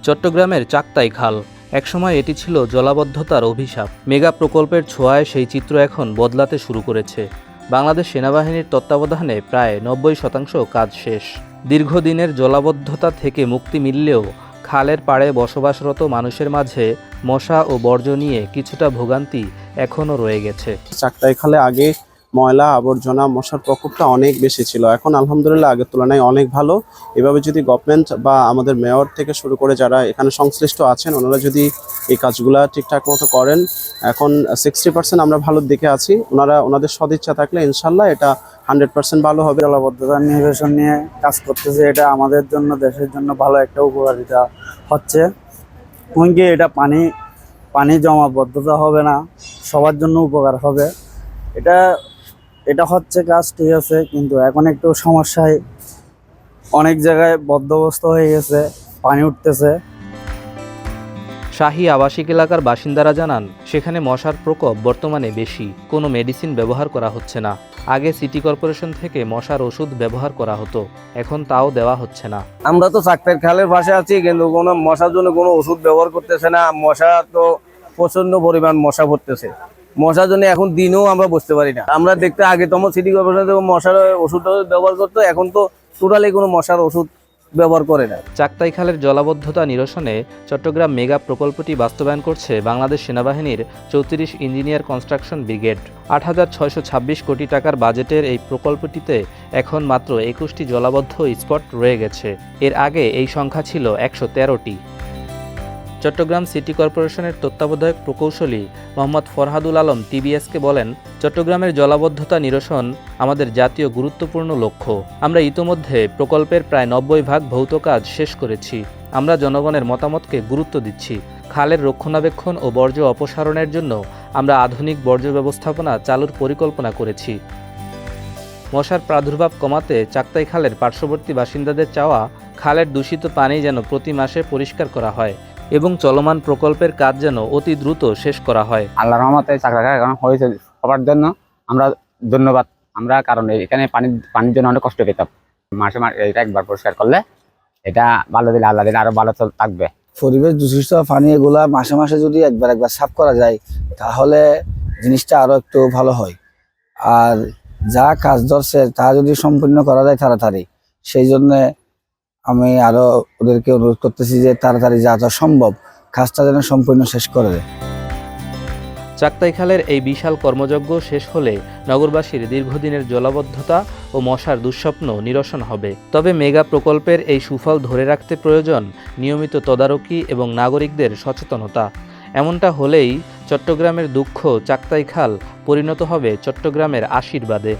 চট্টগ্রামের চাক্তাই খাল, একসময় এটি ছিল জলাবদ্ধতার অভিশাপ। মেগা প্রকল্পের ছোঁয়ায় সেই চিত্র এখন বদলাতে শুরু করেছে। বাংলাদেশ সেনাবাহিনীর তত্ত্বাবধানে প্রায় ৯০% কাজ শেষ। দীর্ঘদিনের জলাবদ্ধতা থেকে মুক্তি মিললেও খালের পাড়ে বসবাসরত মানুষের মাঝে মশা ও বর্জ্য নিয়ে কিছুটা ভোগান্তি এখনও রয়ে গেছে। চাক্তাই খালে আগে ময়লা আবর্জনা মশার প্রকোপটা অনেক বেশি ছিল, এখন আলহামদুলিল্লাহ আগের তুলনায় অনেক ভালো। এভাবে যদি গভর্নমেন্ট বা আমাদের মেয়র থেকে শুরু করে যারা এখানে সংশ্লিষ্ট আছেন ওনারা যদি এই কাজগুলা ঠিকঠাক মতো করেন, এখন 60% আমরা ভালোর দিকে আছি। ওনাদের সদিচ্ছা থাকলে ইনশাল্লাহ এটা 100% ভালো হবে। জলাবদ্ধতা নিরসন নিয়ে কাজ করতেছে, এটা আমাদের জন্য দেশের জন্য ভালো একটা উপকারিতা হচ্ছে। এমনকি এটা পানি জমাবদ্ধতা হবে না, সবার জন্য উপকার হবে। এটা হচ্ছে কাজ ঠিক আছে, কিন্তু এখন একটু সমস্যায় অনেক জায়গায় বদ্ধবস্ত হয়ে গেছে, পানি উঠতেছে। শাহী আবাসিক এলাকার বাসিন্দারা জানান, সেখানে মশার প্রকোপ বর্তমানে বেশি। কোনো মেডিসিন ব্যবহার করা হচ্ছে না। আগে সিটি কর্পোরেশন থেকে মশার ওষুধ ব্যবহার করা হতো, এখন তাও দেওয়া হচ্ছে না। আমরা তো চাক্তাই খালের পাশে আছি, কিন্তু কোনো মশার জন্য কোনো ওষুধ ব্যবহার করতেছে না। মশা তো প্রচন্ড পরিমাণ মশা পড়তেছে। মশার জন্য এখন দিনেও আমরা বসতে পারি না। আমরা দেখতে আগে তখন সিটি কর্পোরেশন মশার ওষুধ ব্যবহার করতো, এখন তো টোটালি কোনো মশার ওষুধ ব্যবহার করে না। চাক্তাই খালের জলাবদ্ধতা নিরসনে চট্টগ্রাম মেগা প্রকল্পটি বাস্তবায়ন করছে বাংলাদেশ সেনাবাহিনীর 34 ইঞ্জিনিয়ার কনস্ট্রাকশন ব্রিগেড। ৮,৬২৬ কোটি টাকার বাজেটের এই প্রকল্পটিতে এখন মাত্র 21টি জলাবদ্ধ স্পট রয়ে গেছে। এর আগে এই সংখ্যা ছিল 113টি। চট্টগ্রাম সিটি কর্পোরেশনের তত্ত্বাবধায়ক প্রকৌশলী মোহাম্মদ ফরহাদুল আলম টিবিএসকে বলেন, চট্টগ্রামের জলাবদ্ধতা নিরসন আমাদের জাতীয় গুরুত্বপূর্ণ লক্ষ্য। আমরা ইতোমধ্যে প্রকল্পের প্রায় 90% ভৌত কাজ শেষ করেছি। আমরা জনগণের মতামতকে গুরুত্ব দিচ্ছি। খালের রক্ষণাবেক্ষণ ও বর্জ্য অপসারণের জন্য আমরা আধুনিক বর্জ্য ব্যবস্থাপনা চালুর পরিকল্পনা করেছি। মশার প্রাদুর্ভাব কমাতে চাক্তাই খালের পার্শ্ববর্তী বাসিন্দাদের চাওয়া, খালের দূষিত পানি যেন প্রতি মাসে পরিষ্কার করা হয় এবং চলমান প্রকল্পের কাজ যেন অতি দ্রুত শেষ করা হয়। আল্লাহর রহমতে চাক্তাই খাল হয়েছে সবার জন্য আমরা ধন্যবাদ। আমরা কারণ এখানে পানির জন্য অনেক কষ্ট পেতাম। মাসে এটা একবার পরিষ্কার করলে এটা ভালো দিলে আল্লাহ দিলে আরো ভালো থাকবে। পরিবেশ দূষিত পানি এগুলা মাসে মাসে যদি একবার সাফ করা যায় তাহলে জিনিসটা আরো একটু ভালো হয়। আর যা কাজ ধরছে তা যদি সম্পূর্ণ করা যায় তাড়াতাড়ি, সেই জন্য আমি আরো ওদেরকে অনুরোধ করতেছি যে তাড়াতাড়ি যা সম্ভব কাজটা যেন সম্পূর্ণ শেষ করে দেয়। চাক্তাই খালের এই বিশাল কর্মযজ্ঞ শেষ হলে নগরবাসীর দীর্ঘদিনের জলাবদ্ধতা ও মশার দুঃস্বপ্ন নিরসন হবে। তবে মেগা প্রকল্পের এই সুফল ধরে রাখতে প্রয়োজন নিয়মিত তদারকি এবং নাগরিকদের সচেতনতা। এমনটা হলেই চট্টগ্রামের দুঃখ চাক্তাই খাল পরিণত হবে চট্টগ্রামের আশীর্বাদে।